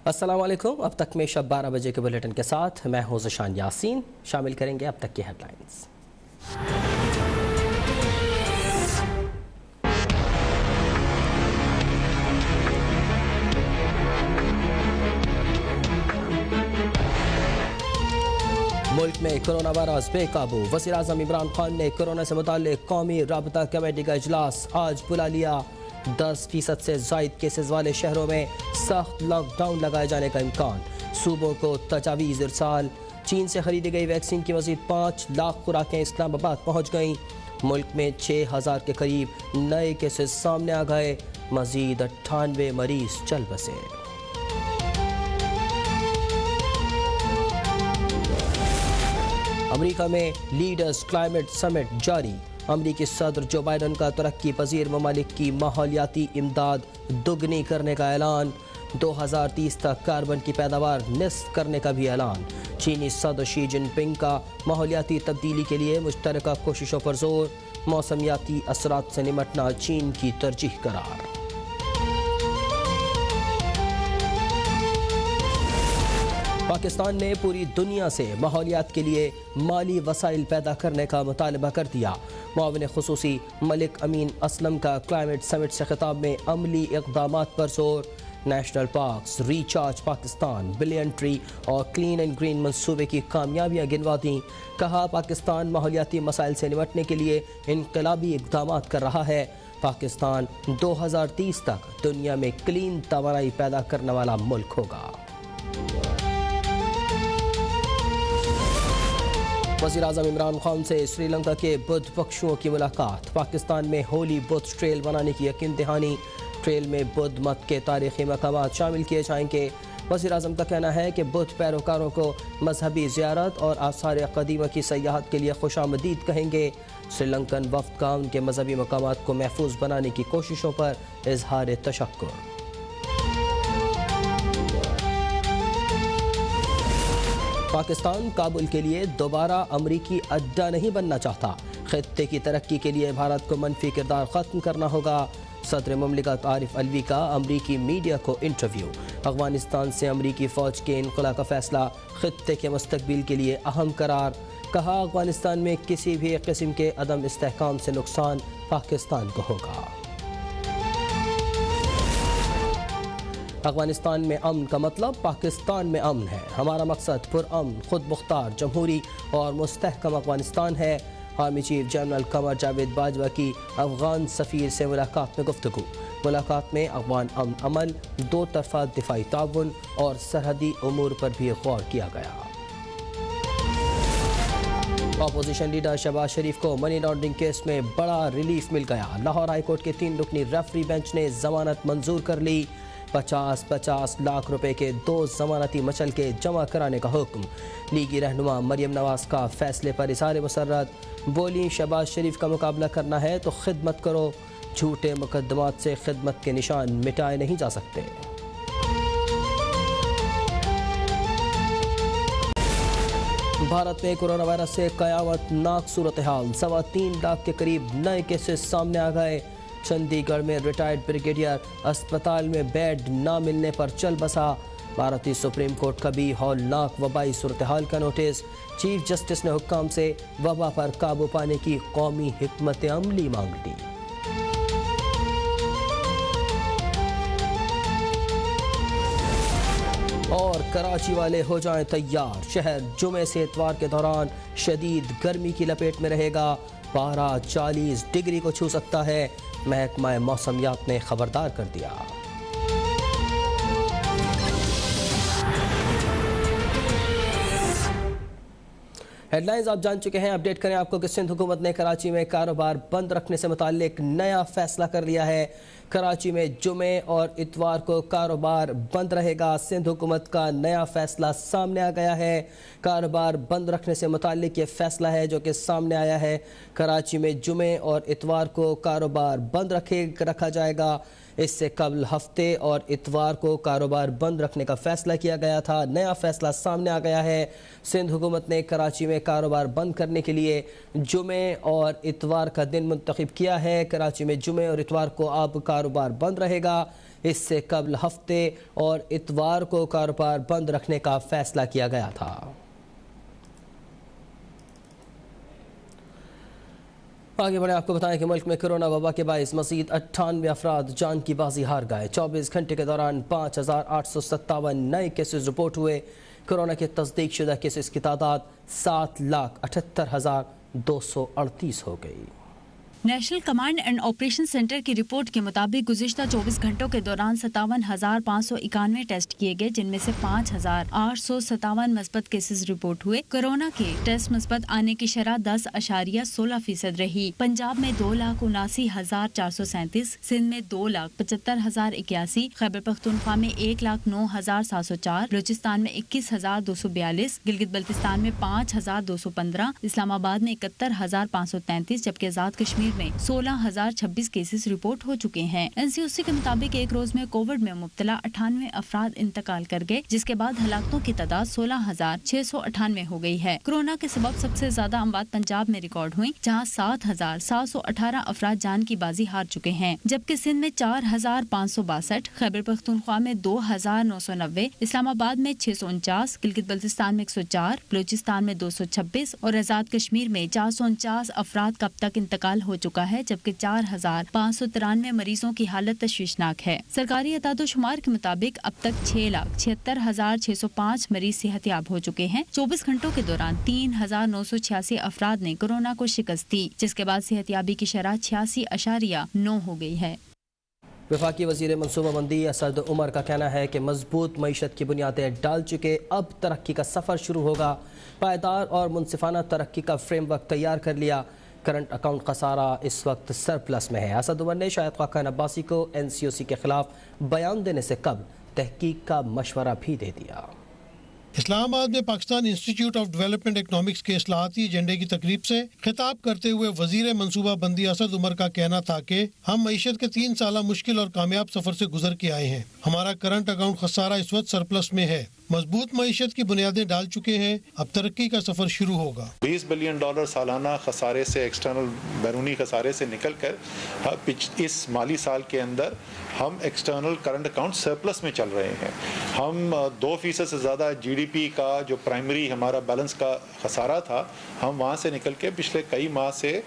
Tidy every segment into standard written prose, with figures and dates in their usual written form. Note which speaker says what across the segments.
Speaker 1: अस्सलाम वालेकुम। अब तक में शब 12 बजे के बुलेटिन के साथ मैं हूं ज़शान यासीन। शामिल करेंगे अब तक की हेडलाइंस। मुल्क में कोरोना वायरस बेकाबू। वज़ीर-ए-आज़म इमरान खान ने कोरोना से मुताल्लिक़ कौमी राबता कमेटी का इजलास आज बुला लिया। 10% से ज़ायद केसेस वाले शहरों में सख्त लॉकडाउन लगाए जाने का इम्कान। सूबों को तजावीज़ इरसाल। चीन से खरीदी गई वैक्सीन की मज़ीद 5 लाख खुराकें इस्लामाबाद पहुँच गईं। मुल्क में 6000 के करीब नए केसेस सामने आ गए। मज़ीद 98 मरीज चल बसे। अमेरिका में लीडर्स क्लाइमेट समिट जारी। अमेरिकी सदर जो बाइडन का तरक्की पजीर ममालिक की माहौलियाती इमदाद दुगनी करने का ऐलान। 2030 तक कार्बन की पैदावार निस्फ करने का भी ऐलान। चीनी सदर शी जिनपिंग का माहौलियाती तब्दीली के लिए मुश्तरका कोशिशों पर जोर। मौसमियाती असरात से निमटना चीन की तरजीह करार। पाकिस्तान ने पूरी दुनिया से माहौलियात के लिए माली वसाइल पैदा करने का मुतालबा कर दिया। मुआविन खुसूसी मलिक अमीन असलम का क्लाइमेट समिट से खिताब में अमली इक़दामात पर जोर। National parks, recharge Pakistan, billion tree और क्लीन एंड ग्रीन मंसूबे की कामयाबियाँ गिनवा दी। कहा पाकिस्तान माहौलियाती मसाइल से निपटने के लिए इनकलाबी इक़दामात कर रहा है। पाकिस्तान 2030 तक दुनिया में क्लीन तवानाई पैदा करने वाला मुल्क होगा। वज़ीर-ए-आज़म इमरान खान से श्रीलंका के बुद्ध पक्षुओं की मुलाकात। पाकिस्तान में होली बुद्ध ट्रेल बनाने की यकीन दहानी। ट्रेल में बुद्ध मत के तारीख़ी मकामात शामिल किए जाएंगे। वज़ीर-ए-आज़म का कहना है कि बुद्ध पैरोकारों को मजहबी ज़ियारत और आसार क़दीमा की सयाहत के लिए खुशामदीद कहेंगे। श्रीलंकन वफ़द का उनके मजहबी मकामात को महफूज बनाने की कोशिशों पर इज़हार तशक्कुर। पाकिस्तान काबुल के लिए दोबारा अमरीकी अड्डा नहीं बनना चाहता। खित्ते की तरक्की के लिए भारत को मनफी किरदार ख़त्म करना होगा। सदर मुमलिकत आरिफ अलवी का अमरीकी मीडिया को इंटरव्यू। अफगानिस्तान से अमरीकी फ़ौज के इनखला का फैसला खित्ते के मुस्तकबिल के लिए अहम करार। कहा अफगानिस्तान में किसी भी किस्म के अदम इस्तेहकाम से नुकसान पाकिस्तान को होगा। अफगानिस्तान में अमन का मतलब पाकिस्तान में अमन है। हमारा मकसद पुरअमन, खुद मुख्तार, जमहूरी और मुस्तहकम अफगानिस्तान है। Army chief general Qamar Javed Bajwa की अफगान सफ़ीर से मुलाकात में गुफ्तगू। मुलाकात में अफगान अमन अमल, दो तरफा दिफाई ताउन और सरहदी उमूर पर भी गौर किया गया। अपोजिशन लीडर शहबाज शरीफ को मनी लॉन्ड्रिंग केस में बड़ा रिलीफ मिल गया। लाहौर हाईकोर्ट के 3 रुकनी रेफरी बेंच ने जमानत मंजूर कर ली। 50-50 लाख रुपए के 2 जमानती मचल के जमा कराने का हुक्म। लीगी रहनुमा मरियम नवाज का फैसले पर इज़हार मसर्रत। बोली शहबाज शरीफ का मुकाबला करना है तो खिदमत करो। झूठे मुकदमात से खिदमत के निशान मिटाए नहीं जा सकते। भारत में कोरोना वायरस से कयामत नाक सूरत हाल। 3.25 लाख के करीब नए केसेस सामने आ गए। चंडीगढ़ में रिटायर्ड ब्रिगेडियर अस्पताल में बेड ना मिलने पर चल बसा। भारतीय सुप्रीम कोर्ट का भी हौलनाक वबाई सूरत हाल का नोटिस। चीफ जस्टिस ने हुक्काम से वबा पर काबू पाने की कौमी हिकमत अमली मांग ली। और कराची वाले हो जाएं तैयार। शहर जुमे से इतवार के दौरान शदीद गर्मी की लपेट में रहेगा। पारा 40 डिग्री को छू सकता है। महकमा मौसमियात ने खबरदार कर दिया। हेडलाइंस आप जान चुके हैं। अपडेट करें आपको कि सिंध हुकूमत ने कराची में कारोबार बंद रखने से मुताल्लिक नया फैसला कर लिया है। कराची में जुमे और इतवार को कारोबार बंद रहेगा। सिंध हुकूमत का नया फैसला सामने आ गया है। कारोबार बंद रखने से मुताल्लिक ये फैसला है जो कि सामने आया है। कराची में जुमे और इतवार को कारोबार बंद रखा जाएगा। इससे कबल हफ्ते और इतवार को कारोबार बंद रखने का फैसला किया गया था। नया फैसला सामने आ गया है। सिंध हुकूमत ने कराची में कारोबार बंद करने के लिए जुमे और इतवार का दिन मुंतखब किया है। कराची में जुमे और इतवार को अब कारोबार बंद रहेगा। اس سے قبل ہفتے اور اتوار کو کاروبار بند رکھنے کا فیصلہ کیا گیا تھا۔ آگے بڑھیں، آپ کو بتائیں کہ ملک میں کرونا وبا کے باعث مزید 98 افراد جان کی بازی ہار گئے۔ 24 گھنٹے کے دوران 5857 نئے کیسز رپورٹ ہوئے۔ کرونا کے تصدیق شدہ کیسز کی تعداد 7,78,238 ہو گئی۔
Speaker 2: National command and operation centre کی رپورٹ کے مطابق گزشتہ 24 گھنٹوں کے دوران 57,591 ٹیسٹ کیے گئے، جن میں سے 5,857 مثبت کیسز رپورٹ ہوئے۔ کورونا کے ٹیسٹ مثبت آنے کی شرح 10.16% رہی۔ پنجاب میں 2,79,437، سندھ میں 2,75,081، خیبر پختونخوا میں 1,09,704، بلوچستان میں 21,242، گلگت بلتستان میں 5,215، اسلام آباد میں 71,533، جبکہ آزاد کشمیر میں 16,026 کیسز رپورٹ ہو چکے ہیں۔ NCOC کے مطابق ایک روز میں کووڈ میں مبتلا 98 افراد انتقال کر گئے، جس کے بعد ہلاکتوں کی تعداد 16,698 ہو گئی ہے۔ کورونا کے سبب سب سے زیادہ اموات پنجاب میں ریکارڈ ہوئی، جہاں 7,718 افراد جان کی بازی ہار چکے ہیں، جبکہ سندھ میں 4,562، خیبر پختونخوا میں 2,990، اسلام آباد میں 649، گلگت بلتستان میں 104، بلوچستان میں 226 اور آزاد کشمیر میں 449 افراد کا اب تک انتقال ہو چکا ہے، جبکہ 4,593 مریضوں کی حالت تشویشناک ہے۔ سرکاری اعداد و شمار کے مطابق اب تک 6,76,605 مریض صحت یاب ہو چکے ہیں۔ 24 گھنٹوں کے دوران 3,986 افراد نے کورونا کو شکست دی، جس کے بعد صحت یابی کی شرح 86.9 ہو گئی ہے۔
Speaker 1: وفاقی وزیر منصوبہ بندی اسد عمر کا کہنا ہے کہ مضبوط معیشت کی بنیادیں ڈال چکے، اب ترقی کا سفر شروع ہوگا۔ پائیدار اور منصفانہ ترقی کا فریم ورک تیار کر لیا۔ کرنٹ اکاؤنٹ خسارہ اس وقت سرپلس میں ہے۔ اسد عمر نے شاہد خاقان عباسی کو NCOC کے خلاف بیان دینے سے قبل تحقیق کا مشورہ بھی دے دیا۔
Speaker 3: اسلام آباد میں Pakistan institute of development economics کے اصلاحاتی ایجنڈے کی تقریب سے خطاب کرتے ہوئے وزیر منصوبہ بندی اسد عمر کا کہنا تھا کہ ہم معیشت کے 3 سالہ مشکل اور کامیاب سفر سے گزر کے آئے ہیں۔ ہمارا کرنٹ اکاؤنٹ خسارہ اس وقت سرپلس میں ہے، مضبوط معیشت کی بنیادیں ڈال چکے ہیں، اب ترقی کا سفر شروع ہوگا۔
Speaker 4: $20 بلین سالانہ خسارے سے، ایکسٹرنل بیرونی خسارے سے نکل کر اس مالی سال کے اندر ہم ایکسٹرنل کرنٹ اکاؤنٹ سرپلس میں چل رہے ہیں۔ ہم 2% سے زیادہ GDP کا جو پرائمری ہمارا بیلنس کا خسارہ تھا، ہم وہاں سے نکل کے پچھلے کئی ماہ سے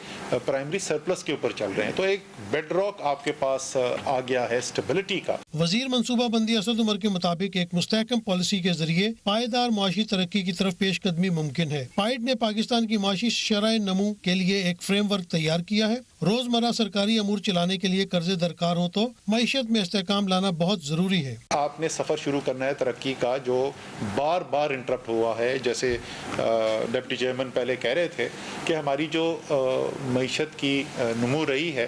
Speaker 4: پرائمری سرپلس کے اوپر چل رہے ہیں، تو ایک بیڈ راک آپ کے پاس آ گیا ہے اسٹیبلٹی کا۔
Speaker 3: وزیر منصوبہ بندی اسد عمر کے مطابق ایک مستحکم پالیسی کے ذریعے پائیدار معاشی ترقی کی طرف پیش قدمی ممکن ہے۔ پائیڈ نے پاکستان کی معاشی شرح نمو کے لیے ایک فریم ورک تیار کیا ہے۔ روزمرہ سرکاری امور چلانے کے لیے قرضے درکار ہوں تو معیشت میں استحکام لانا بہت ضروری ہے۔
Speaker 4: آپ نے سفر شروع کرنا ہے ترقی کا، جو بار بار انٹرپٹ ہوا ہے، جیسے ڈپٹی چیئرمین پہلے کہہ رہے تھے کہ ہماری جو معیشت کی نمو رہی ہے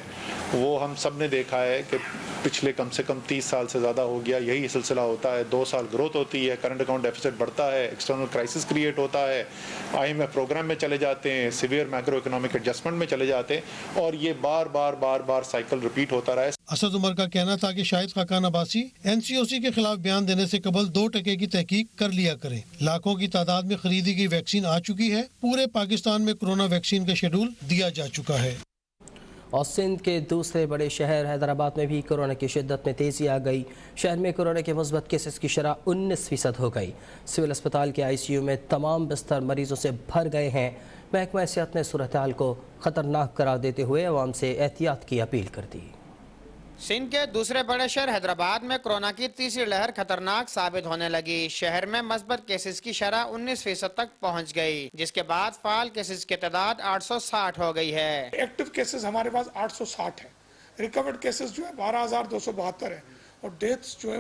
Speaker 4: وہ ہم سب نے دیکھا ہے کہ پچھلے کم سے کم 30 سال سے زیادہ ہو گیا یہی سلسلہ ہوتا ہے۔ 2 سال گروتھ ہوتی ہے، کرنٹ اکاؤنٹ ڈیفیسٹ بڑھتا ہے، ایکسٹرنل کرائسس کریٹ ہوتا ہے، IMF پروگرام میں چلے جاتے ہیں، سیویئر میکرو اکنامک ایڈجسٹمنٹ میں چلے جاتے ہیں، اور یہ بار بار سائیکل ریپیٹ ہوتا رہا ہے۔
Speaker 3: اسد عمر کا کہنا تھا کہ شاہد خاقان عباسی NCOC کے خلاف بیان دینے سے قبل 2% کی تحقیق کر لیا کریں۔ لاکھوں کی تعداد میں خریدی گئی ویکسین آ چکی ہے، پورے پاکستان میں کورونا ویکسین کا شیڈول دیا جا چکا ہے۔
Speaker 1: اور سندھ کے دوسرے بڑے شہر حیدرآباد میں بھی کورونا کی شدت میں تیزی آ گئی۔ شہر میں کورونا کے مثبت کیسز کی شرح 19% ہو گئی۔ سول اسپتال کے ICU میں تمام بستر مریضوں سے بھر گئے ہیں۔ محکمہ صحت نے صورتحال کو خطرناک قرار دیتے ہوئے عوام سے احتیاط کی اپیل کر دی۔
Speaker 5: سندھ کے دوسرے بڑے شہر حیدرآباد میں کورونا کی تیسری لہر خطرناک ثابت ہونے لگی۔ شہر میں مثبت کیسز کی شرح 19% تک پہنچ گئی، جس کے بعد فعال کیسز کی تعداد 860 ہو گئی ہے۔
Speaker 6: ایکٹیو کیسز ہمارے پاس 860 ہیں، ریکورڈ کیسز جو ہے 12,272 ہیں، اور ڈیتھس جو ہے